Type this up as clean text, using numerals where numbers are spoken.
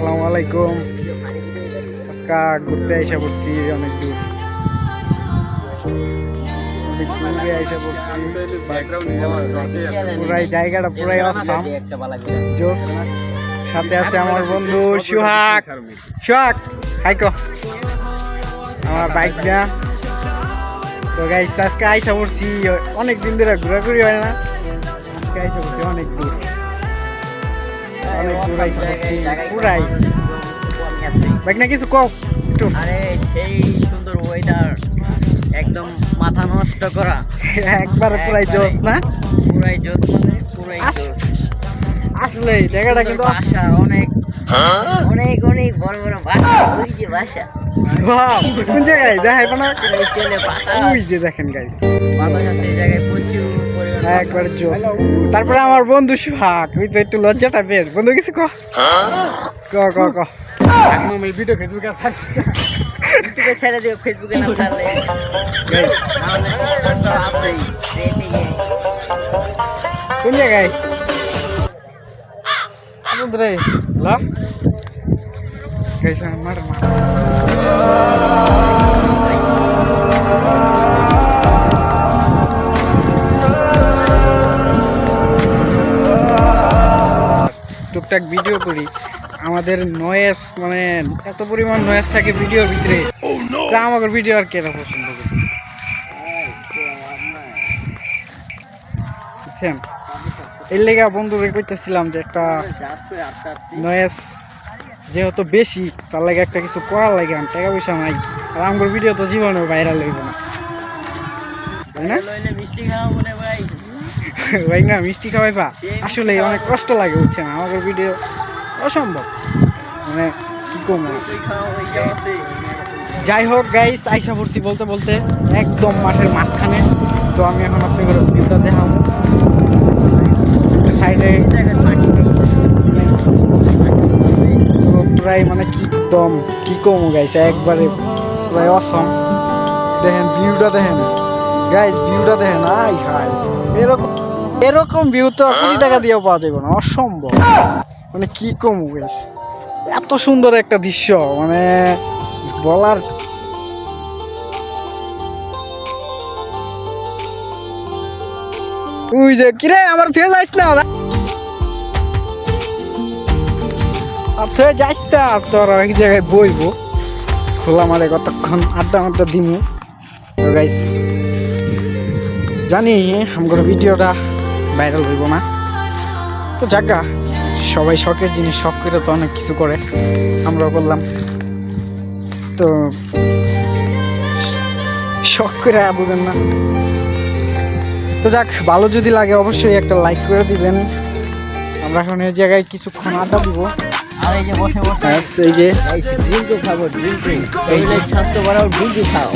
আসসালামু আলাইকুম। আজকে ঘুরতে আইসা পড়ছি অনেক দূর, পুরাই জায়গাটা পুরাই অসাম। সাথে আছে আমার বন্ধু সুহাগ। সুহাগ হাইকো আমার বাইক না তো গাইস, আজকে আইসা পড়ছি অনেক দিন ধরে ঘোরাঘুরি হয় না। আজকে আইসা পড়ছি অনেক দূর আইসা পড়ছি পুরাই। বাইক না কিছু কও একটু। আরে সেই সুন্দর ওয়েদার, একদম মাথা নষ্ট করা, একবারে পুরাই জোস না? পুরাই জোস মানে পুরাই জোস। আসলে জায়গাটা কিন্তু বাসা অনেক অনেক অনেক বড় বড় বাসা, ওই যে বাসা। ওয়াও, কোন জায়গায় দেখাইবো না? এই চলে বাসা, ওই যে দেখেন গাইস, বাতাস আছে এই জায়গায় প্রচুর পরিমাণে। একবার জোস। তারপরে আমার বন্ধু সুহাগ, ওই তো একটু লজ্জাটা বের। বন্ধু কিছু ক ক ক ভিডিও ফেসবুকে ইউটিউবে ছেড়ে দিও, ফেসবুকে না ছাড়লে তাহলে তো আছেই ট্রেন্ডিংয়ে। কোন জায়গায় বন্ধুরে লা গাইস মার টুকটাক ভিডিও করি। আমাদের নয়েজ মানে এত পরিমাণ নয়েজ থাকে ভিডিওর ভিতরে, তা আমাদের ভিডিও আর কেটা পছন্দ করে বুঝছেন? এর লেগে বন্ধুরে কইতেছিলাম যে একটা নয়েজ যেহেতু বেশি, তার লাগে একটা কিছু করার লাগে। টাকা পয়সা নাই, আর আমার ভিডিও তো জীবনে ভাইরাল হইব না, তাই না? মিষ্টি খাওয়া মনে ভাই, ভাই না মিষ্টি খাওয়াইবা আসলে অনেক কষ্ট লাগে বুঝছেন? আমাদের ভিডিও অসম্ভব, মানে কি কম। যাই হোক গাইস, আইসা পড়ছি বলতে বলতে একদম মাঠের মাঝখানে। তো আমি এখন আপনাদের ভিউটা দেখাবো একটু সাইডে, প্রায় মানে কি একদম কি কম গাইস, একবারে প্রায় অসম। দেখেন ভিউটা, দেখেন গাইস ভিউটা দেখেন। আই হাই, এরকম ভিউ তো কোটি টাকা দিয়েও পাওয়া যাবে না, অসম্ভব। মানে কি কম গাইস, এত সুন্দর একটা দৃশ্য মানে বলার। তুই যে কিরে আমার তুই যাইস না, আর তুই যাইস না, তোর এক জায়গায় বইবো খোলা মারে কতক্ষণ আড্ডা মাড্ডা দিমু। তো গাইস জানি আমার ভিডিওটা ভাইরাল হইব না, তো জাগা সবাই শখের জিনিস, শখ করে তো অনেক কিছু করে, আমরাও করলাম। তো শখ করে বুঝেন না, তো যাক, ভালো যদি লাগে অবশ্যই একটা লাইক করে দিবেন। আমরা এখন এই জায়গায় কিছুক্ষণ আড্ডা দিব। আর এই যে বসে বসে এই যে ড্রিঙ্কও খাবো, ড্রিঙ্ক এই যে স্বাস্থ্য বাড়াও, ড্রিঙ্কই খাও।